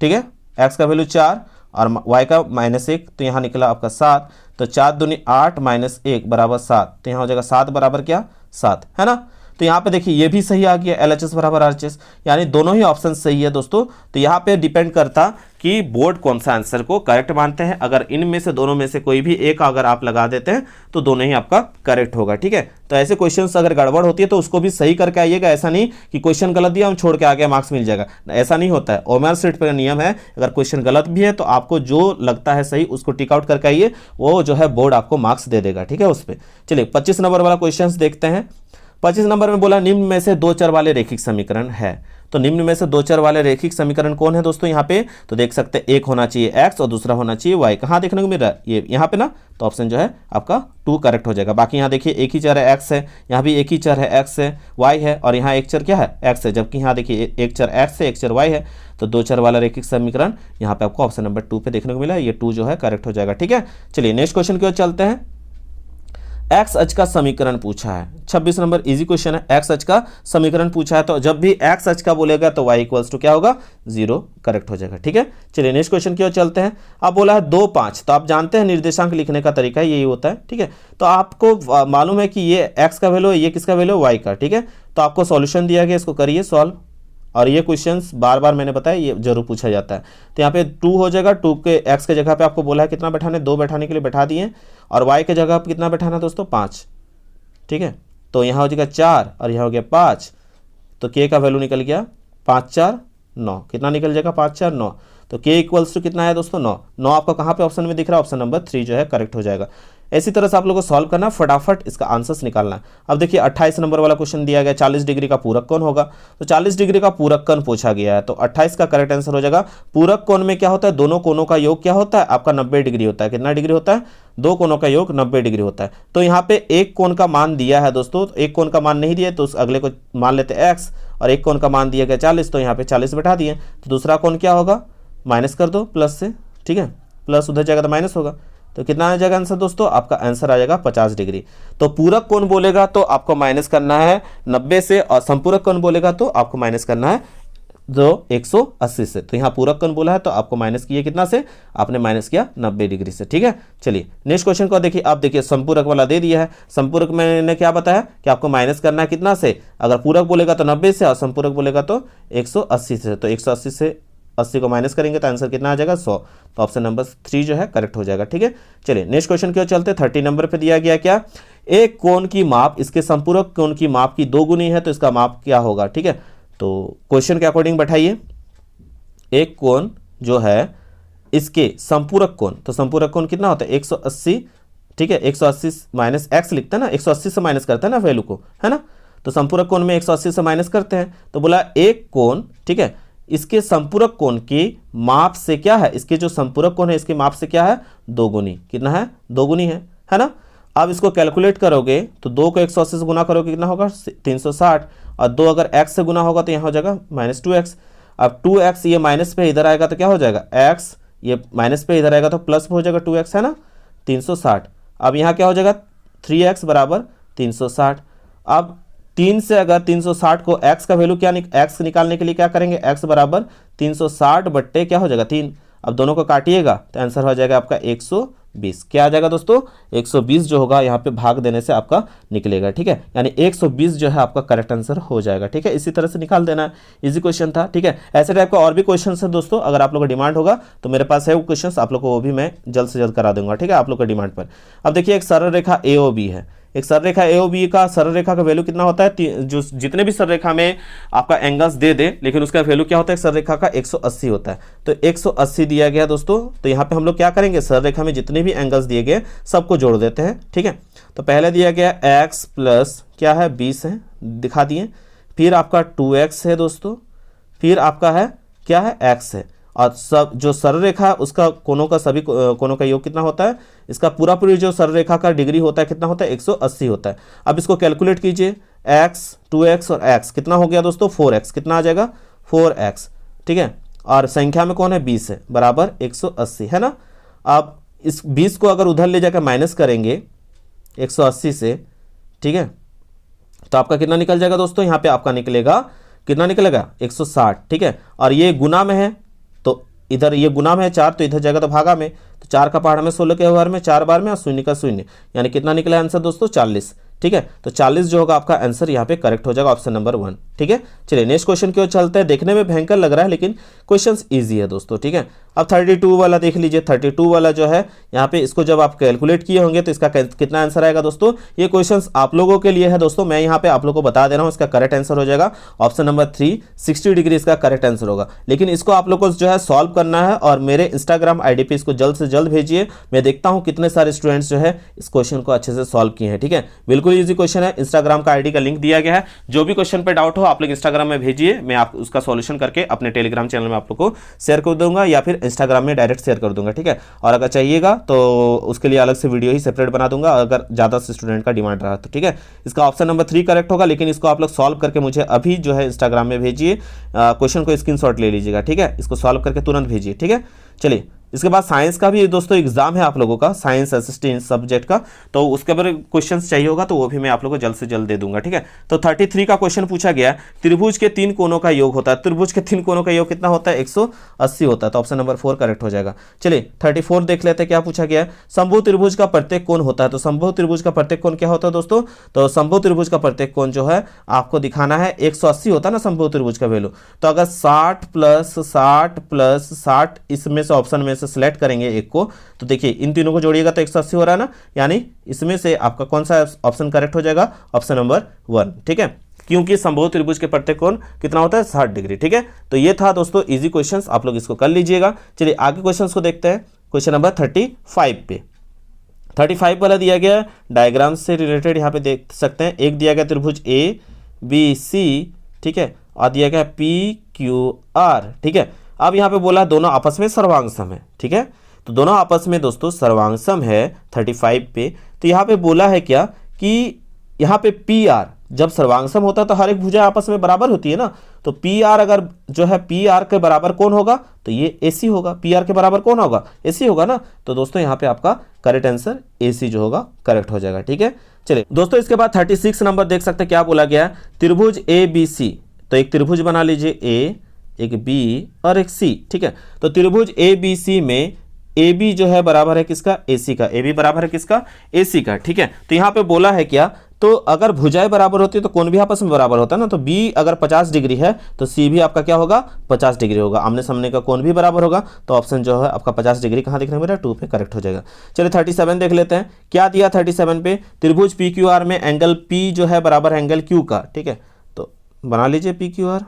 Speaker 1: ठीक है, x का वैल्यू 4 और y का -1, तो यहाँ निकला आपका 7। तो 4 दूनी 8 माइनस 1 बराबर 7, तो यहाँ हो जाएगा 7 बराबर क्या 7, है ना। तो यहाँ पे देखिए ये भी सही आ गया, LHS बराबर RHS, यानी दोनों ही ऑप्शन सही है दोस्तों। तो यहाँ पे डिपेंड करता कि बोर्ड कौन सा आंसर को करेक्ट मानते हैं। अगर इनमें से दोनों में से कोई भी एक अगर आप लगा देते हैं तो दोनों ही आपका करेक्ट होगा, ठीक है। तो ऐसे क्वेश्चंस अगर गड़बड़ होती है तो उसको भी सही करके आइएगा, ऐसा नहीं कि क्वेश्चन गलत दिया हम छोड़ के आ गए मार्क्स मिल जाएगा, ऐसा नहीं होता है। ओएमआर शीट पर नियम है, अगर क्वेश्चन गलत भी है तो आपको जो लगता है सही उसको टिक आउट करके आइए, वो जो है बोर्ड आपको मार्क्स दे देगा, ठीक है उस पर। चलिए 25 नंबर वाला क्वेश्चन देखते हैं। 25 नंबर में बोला निम्न में से 2 चर वाले रैखिक समीकरण है। तो निम्न में से 2 चर वाले रैखिक समीकरण कौन है दोस्तों, यहाँ पे तो देख सकते हैं एक होना चाहिए x और दूसरा होना चाहिए y। कहाँ देखने को मिल रहा है, ये यहाँ पे ना, तो ऑप्शन जो है आपका 2 करेक्ट हो जाएगा। बाकी यहाँ देखिए एक ही चर है x है, यहाँ भी एक ही चर है x है, y है, और यहाँ एक चर क्या है x है, जबकि यहाँ देखिए एक चर x है एक चर y है। तो 2 चर वाला रैखिक समीकरण यहाँ पे आपको ऑप्शन नंबर 2 पे देखने को मिला है, ये 2 जो है करेक्ट हो जाएगा, ठीक है। चलिए नेक्स्ट क्वेश्चन की ओर चलते हैं। एक्स अच का समीकरण पूछा है, 26 नंबर इजी क्वेश्चन है। एक्स अच का समीकरण पूछा है तो जब भी एक्स अच का बोलेगा तो y इक्वल्स टू क्या होगा 0 करेक्ट हो जाएगा, ठीक है। चलिए नेक्स्ट क्वेश्चन की ओर चलते हैं। अब बोला है 2 5, तो आप जानते हैं निर्देशांक लिखने का तरीका यही होता है, ठीक है। तो आपको मालूम है कि ये x का वैल्यू है, ये किसका वैल्यू है y का, ठीक है। तो आपको सॉल्यूशन दिया गया, इसको करिए सॉल्व, और ये क्वेश्चंस बार बार मैंने बताया ये जरूर पूछा जाता है। तो यहाँ पे 2 हो जाएगा, 2 के x के जगह पे आपको बोला है कितना बैठाने, 2 बैठाने के लिए बैठा दिए, और y के जगह पे कितना बैठाना दोस्तों 5, ठीक है। तो यहाँ हो जाएगा 4 और यहाँ हो गया 5, तो k का वैल्यू निकल गया 5 4 9, कितना निकल जाएगा 5 4 9। तो k इक्वल्स टू कितना है दोस्तों 9। 9 आपको कहाँ पे ऑप्शन में दिख रहा है, ऑप्शन नंबर 3 जो है करेक्ट हो जाएगा। इसी तरह से आप लोगों को सॉल्व करना, फटाफट इसका आंसर्स निकालना है। अब देखिए 28 नंबर वाला क्वेश्चन दिया गया, 40 डिग्री का पूरक कोण होगा। तो 40 डिग्री का पूरक कोण पूछा गया है, तो 28 का करेक्ट आंसर हो जाएगा। पूरक कोण में क्या होता है, दोनों कोणों का योग क्या होता है आपका 90 डिग्री होता है। कितना डिग्री होता है, 2 कोणों का योग 90 डिग्री होता है। तो यहाँ पे एक कोण का मान दिया है दोस्तों, तो एक कोण का मान नहीं दिया तो उस अगले को मान लेते x, और एक कोण का मान दिया गया 40, तो यहाँ पे 40 बैठा दिए। तो दूसरा कोण क्या होगा, माइनस कर दो प्लस से, ठीक है, प्लस उधर जाएगा तो माइनस होगा। तो कितना आ जाएगा आंसर दोस्तों, आपका आंसर आ जाएगा 50 डिग्री। तो पूरक कोण बोलेगा तो आपको माइनस करना है 90 से, और संपूरक कोण बोलेगा तो आपको माइनस करना है 180 से। तो यहाँ पूरक कोण बोला है तो आपको माइनस किया कितना से, आपने माइनस किया 90 डिग्री से, ठीक है। चलिए नेक्स्ट क्वेश्चन को देखिए। अब देखिए संपूरक वाला दे दिया है, संपूरक में मैंने क्या बताया कि आपको माइनस करना है कितना से, अगर पूरक बोलेगा तो 90 से और संपूरक बोलेगा तो 180 से। तो 180 से 80 को माइनस करेंगे तो आंसर कितना आ जाएगा 100। तो ऑप्शन नंबर 3 जो है करेक्ट हो जाएगा, ठीक है। चलिए नेक्स्ट क्वेश्चन की ओर चलते। 30 नंबर पे दिया गया क्या, एक कोण की माप इसके संपूरक कोण की माप की 2 गुनी है, तो इसका माप क्या होगा, ठीक है। तो क्वेश्चन के अकॉर्डिंग बैठाइए, एक कोण जो है इसके संपूरक कोण, तो संपूरक कोण कितना होता है 180, ठीक है। 180 माइनस एक्स लिखते हैं ना, 180 से माइनस करते हैं ना वैल्यू को, है ना। तो संपूरक कोण में 180 से माइनस करते हैं। तो बोला एक कोण, ठीक है, इसके संपूरक कोण की माप से क्या है, इसके जो संपूरक कोण है इसके माप से क्या है 2 गुनी, कितना है 2 गुनी है ना। अब इसको कैलकुलेट करोगे तो 2 को 180 से गुना करोगे कितना होगा 360, और 2 अगर x से गुना होगा तो यहाँ हो जाएगा -2x। अब 2x ये माइनस पे इधर आएगा तो क्या हो जाएगा x, ये माइनस पे इधर आएगा तो प्लस हो जाएगा 2x, है ना 360। अब यहाँ क्या हो जाएगा 3x बराबर 360। अब 3 से अगर 360 को x का वैल्यू क्या x निकालने के लिए क्या करेंगे, x बराबर 360 बट्टे क्या हो जाएगा 3। अब दोनों को काटिएगा तो आंसर हो जाएगा आपका 120। क्या आ जाएगा दोस्तों, 120 जो होगा यहाँ पे भाग देने से आपका निकलेगा। ठीक है, यानी 120 जो है आपका करेक्ट आंसर हो जाएगा। ठीक है, इसी तरह से निकाल देना है, इजी क्वेश्चन था। ठीक है, ऐसे टाइप का और भी क्वेश्चन है दोस्तों, अगर आप लोग का डिमांड होगा तो मेरे पास है वो क्वेश्चन, आप लोग को वो भी मैं जल्द से जल्द करा दूंगा। ठीक है, आप लोग का डिमांड पर। अब देखिए एक सरल रेखा AOB है, एक सरल रेखा AOB का सरल रेखा का वैल्यू कितना होता है, जो जितने भी सरल रेखा में आपका एंगल्स दे दे, लेकिन उसका वैल्यू क्या होता है सरल रेखा का 180 होता है। तो 180 दिया गया दोस्तों, तो यहाँ पे हम लोग क्या करेंगे, सरल रेखा में जितने भी एंगल्स दिए गए सबको जोड़ देते हैं। ठीक है, तो पहले दिया गया x प्लस क्या है 20 है, दिखा दिए। फिर आपका 2x है दोस्तों, फिर आपका है क्या है x है, और सब जो सरल रेखा है उसका कोनों का सभी कोनों का योग कितना होता है, इसका पूरा पूरी जो सरल रेखा का डिग्री होता है कितना होता है 180 होता है। अब इसको कैलकुलेट कीजिए, x 2x और x कितना हो गया दोस्तों 4x, कितना आ जाएगा 4x। ठीक है, और संख्या में कौन है 20 है, बराबर 180 है ना। अब इस 20 को अगर उधर ले जाकर माइनस करेंगे 180 से, ठीक है, तो आपका कितना निकल जाएगा दोस्तों, यहाँ पे आपका निकलेगा कितना निकलेगा 160। ठीक है, और ये गुना में है तो इधर ये गुना में है 4, तो इधर जाएगा तो भागा में, तो 4 का पहाड़ में 16 के बार में 4 बार में और शून्य का शून्य, यानी कितना निकला आंसर दोस्तों 40। ठीक है, तो 40 जो होगा आपका आंसर यहाँ पे करेक्ट हो जाएगा, ऑप्शन नंबर 1। ठीक है, चलिए नेक्स्ट क्वेश्चन की ओर चलते हैं। देखने में भयंकर लग रहा है लेकिन क्वेश्चन इजी है दोस्तों। ठीक है, अब 32 वाला देख लीजिए। 32 वाला जो है यहाँ पे इसको जब आप कैलकुलेट किए होंगे तो इसका कितना आंसर आएगा दोस्तों, ये क्वेश्चन आप लोगों के लिए है दोस्तों, मैं यहाँ पे आप लोगों को बता दे रहा हूँ। इसका करेक्ट आंसर हो जाएगा ऑप्शन नंबर 3, 60 डिग्री इसका करेक्ट आंसर होगा। लेकिन इसको आप लोग को जो है सॉल्व करना है और मेरे इंस्टाग्राम आईडी पे इसको जल्द से जल्द भेजिए। मैं देखता हूँ कितने सारे स्टूडेंट्स जो है इस क्वेश्चन को अच्छे से सॉल्व किए हैं। ठीक है, बिल्कुल ईजी क्वेश्चन है, इंस्टाग्राम का आईडी का लिंक दिया गया है। जो भी क्वेश्चन पे डाउट हो आप लोग इंस्टाग्राम में भेजिए, मैं आप उसका सॉल्यूशन करके अपने टेलीग्राम चैनल में आप लोग को शेयर कर दूंगा या फिर इंस्टाग्राम में डायरेक्ट शेयर कर दूंगा। ठीक है, और अगर चाहिएगा तो उसके लिए अलग से वीडियो ही सेपरेट बना दूंगा अगर ज़्यादा से स्टूडेंट का डिमांड रहा तो। ठीक है, इसका ऑप्शन नंबर 3 करेक्ट होगा, लेकिन इसको आप लोग सॉल्व करके मुझे अभी जो है इंस्टाग्राम में भेजिए। क्वेश्चन को स्क्रीनशॉट ले लीजिएगा। ठीक है, इसको सॉल्व करके तुरंत भेजिए। ठीक है, चलिए इसके बाद साइंस का भी दोस्तों एग्जाम है आप लोगों का, साइंस असिस्टेंट सब्जेक्ट का, तो उसके बारे में क्वेश्चंस चाहिए होगा तो वो भी मैं आप लोगों को जल्द से जल्द दे दूंगा। ठीक है, तो 33 का क्वेश्चन पूछा गया, त्रिभुज के 3 कोनों का योग होता है। त्रिभुज के 3 कोनों का योग कितना होता है 180 होता है, तो ऑप्शन नंबर 4 करेक्ट हो जाएगा। चलिए 34 देख लेते हैं क्या पूछा गया है। समबाहु त्रिभुज का प्रत्येक कोण होता है, तो समबाहु त्रिभुज का प्रत्येक कोण क्या होता है दोस्तों, तो समबाहु त्रिभुज का प्रत्येक कोण जो है आपको दिखाना है 180 होता है ना समबाहु त्रिभुज का वैल्यू। तो अगर 60 प्लस 60 इसमें से ऑप्शन में से सिलेक्ट करेंगे को, तो देखिए इन तीनों को जोड़िएगा तो 180 हो रहा है ना, यानी इसमें से आपका कौन सा ऑप्शन करेक्ट हो जाएगा, ऑप्शन नंबर 1। ठीक है, क्योंकि समबाहु त्रिभुज के प्रत्येक कोण कितना होता है 60 डिग्री। ठीक है, तो ये था दोस्तों इजी क्वेश्चंस, आप लोग इसको कर लीजिएगा। चलिए आगे क्वेश्चंस को देखते हैं। क्वेश्चन नंबर 35 पे 35 वाला दिया गया डायग्राम से रिलेटेड, यहाँ पे देख सकते हैं। एक दिया गया त्रिभुज ABC, ठीक है, और दिया गया PQR। ठीक है, अब यहाँ पे बोला दोनों आपस में सर्वांगसम है। ठीक है, तो दोनों आपस में दोस्तों सर्वांगसम है 35 पे। तो यहाँ पे बोला है क्या कि यहाँ पे PR जब सर्वांगसम होता है तो हर एक भुजा आपस में बराबर होती है ना, तो PR अगर जो है PR के बराबर कौन होगा, तो ये AC होगा। PR के बराबर कौन होगा, AC होगा ना, तो दोस्तों यहाँ पे आपका करेक्ट आंसर AC जो होगा करेक्ट हो जाएगा। ठीक है, चलिए दोस्तों इसके बाद 36 नंबर देख सकते हैं क्या बोला गया है। त्रिभुज ABC, तो एक त्रिभुज बना लीजिए A, एक B और एक C। ठीक है, तो त्रिभुज ABC में AB जो है बराबर है किसका, AC का। AB बराबर है किसका, AC का। ठीक है, तो यहाँ पे बोला है क्या, तो अगर भुजाएं बराबर होती है तो कोण भी आपस में बराबर होता है ना, तो B अगर 50 डिग्री है तो C भी आपका क्या होगा 50 डिग्री होगा। आमने सामने का कोण भी बराबर होगा, तो ऑप्शन जो है आपका 50 डिग्री कहाँ दिखने मेरा 2 पे करेक्ट हो जाएगा। चलिए 37 देख लेते हैं क्या दिया 37 पे। त्रिभुज PQR में एंगल P जो है बराबर एंगल Q का। ठीक है, तो बना लीजिए PQR,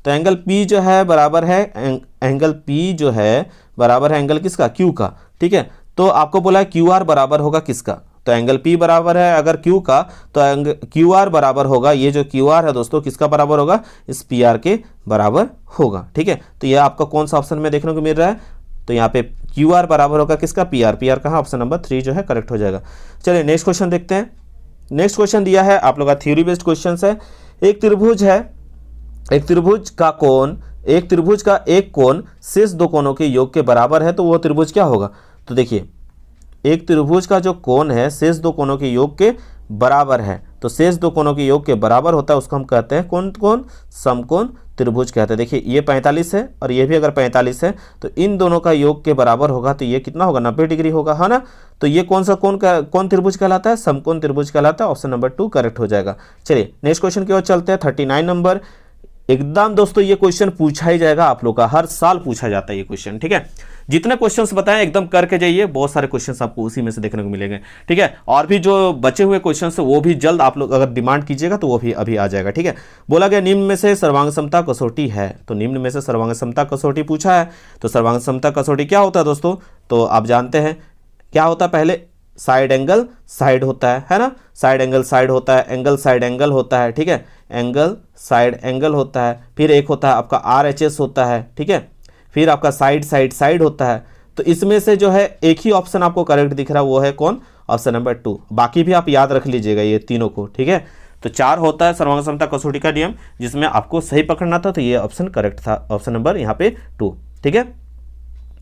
Speaker 1: तो एंगल P जो है बराबर है एंगल P जो है बराबर है एंगल किसका, Q का। ठीक है, तो आपको बोला है QR बराबर होगा किसका, तो एंगल P बराबर है अगर Q का, तो QR बराबर होगा, ये जो QR है दोस्तों किसका बराबर होगा, इस PR के बराबर होगा। ठीक है, तो ये आपका कौन सा ऑप्शन में देखने को मिल रहा है, तो यहाँ पे QR बराबर होगा किसका, PR कहाँ, ऑप्शन नंबर 3 जो है करेक्ट हो जाएगा। चलिए नेक्स्ट क्वेश्चन देखते हैं। नेक्स्ट क्वेश्चन दिया है आप लोग का थ्योरी बेस्ड क्वेश्चन है। एक त्रिभुज है, एक त्रिभुज का कोण, एक त्रिभुज का एक कोण शेष दो कोणों के योग के बराबर है, तो वो त्रिभुज क्या होगा, तो देखिए एक त्रिभुज का जो कोण है शेष दो कोणों के योग के बराबर है, तो शेष दो कोणों के योग के बराबर होता है उसको हम कहते हैं कौन कौन, समकोण त्रिभुज कहते हैं। देखिए ये 45 है और ये भी अगर 45 है तो इन दोनों का योग के बराबर होगा, तो ये कितना होगा 90 डिग्री होगा, है ना। तो ये कौन सा कौन त्रिभुज कहलाता है, समकोण त्रिभुज कहलाता है। ऑप्शन नंबर 2 करेक्ट हो जाएगा। चलिए नेक्स्ट क्वेश्चन की ओर चलते हैं। 39 नंबर, एकदम दोस्तों ये क्वेश्चन पूछा ही जाएगा आप लोग का, हर साल पूछा जाता है ये क्वेश्चन, ठीक है। जितने क्वेश्चंस बताएं एकदम करके जाइए, बहुत सारे क्वेश्चंस आपको उसी में से देखने को मिलेंगे, ठीक है। और भी जो बचे हुए क्वेश्चंस है वो भी जल्द आप लोग अगर डिमांड कीजिएगा तो वो भी अभी आ जाएगा, ठीक है। बोला गया निम्न में से सर्वांग समता कसौटी है, तो निम्न में से सर्वांग समता कसौटी पूछा है, तो सर्वांग समता कसौटी क्या होता है दोस्तों, तो आप जानते हैं क्या होता है। पहले साइड एंगल साइड होता है ना, साइड एंगल साइड होता है, एंगल साइड एंगल होता है, ठीक है, एंगल साइड एंगल होता है। फिर एक होता है आपका RHS होता है, ठीक है। फिर आपका साइड साइड साइड होता है। तो इसमें से जो है एक ही ऑप्शन आपको करेक्ट दिख रहा है, वो है कौन, ऑप्शन नंबर 2। बाकी भी आप याद रख लीजिएगा ये तीनों को, ठीक है। तो 4 होता है सर्वांग समता कसौटी का नियम, जिसमें आपको सही पकड़ना था, तो ये ऑप्शन करेक्ट था, ऑप्शन नंबर यहाँ पे 2, ठीक है।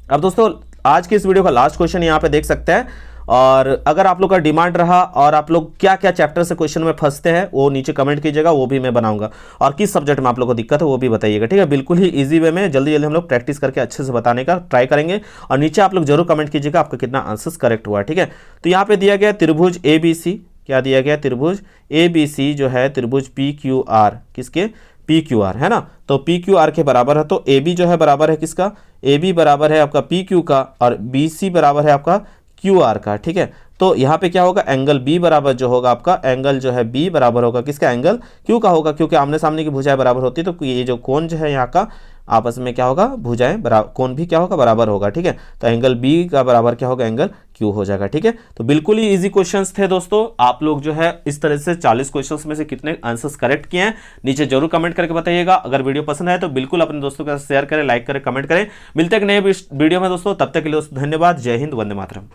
Speaker 1: अब दोस्तों आज की इस वीडियो का लास्ट क्वेश्चन यहाँ पे देख सकते हैं, और अगर आप लोग का डिमांड रहा और आप लोग क्या क्या चैप्टर से क्वेश्चन में फंसते हैं वो नीचे कमेंट कीजिएगा, वो भी मैं बनाऊंगा, और किस सब्जेक्ट में आप लोग को दिक्कत है वो भी बताइएगा, ठीक है। बिल्कुल ही इजी वे में जल्दी जल्दी हम लोग प्रैक्टिस करके अच्छे से बताने का ट्राई करेंगे, और नीचे आप लोग जरूर कमेंट कीजिएगा आपका कितना आंसर्स करेक्ट हुआ, ठीक है। तो यहाँ पे दिया गया त्रिभुज ABC, क्या दिया गया, त्रिभुज ABC जो है त्रिभुज PQR, किसके, PQR है ना, तो PQR के बराबर है, तो AB जो है बराबर है किसका, AB बराबर है आपका PQ का, और BC बराबर है आपका QR का, ठीक है। तो यहाँ पे क्या होगा, एंगल B बराबर जो होगा आपका, एंगल जो है B बराबर होगा किसका, एंगल Q का होगा, क्योंकि आमने सामने की भुजाएं बराबर होती है, तो ये जो कोण जो है यहाँ का आपस में क्या होगा, भुजाएं बराबर, कोण भी क्या होगा, बराबर होगा, ठीक है। तो एंगल B का बराबर क्या होगा, एंगल Q हो जाएगा, ठीक है। तो बिल्कुल ही इजी क्वेश्चंस थे दोस्तों। आप लोग जो है इस तरह से 40 क्वेश्चंस में से कितने आंसर्स करेक्ट किए हैं नीचे जरूर कमेंट करके बताइएगा। अगर वीडियो पसंद आए तो बिल्कुल अपने दोस्तों के साथ शेयर करें, लाइक करें, कमेंट करें। मिलते हैं एक नए वीडियो में दोस्तों, तब तक के लिए धन्यवाद। जय हिंद, वंदे मातरम।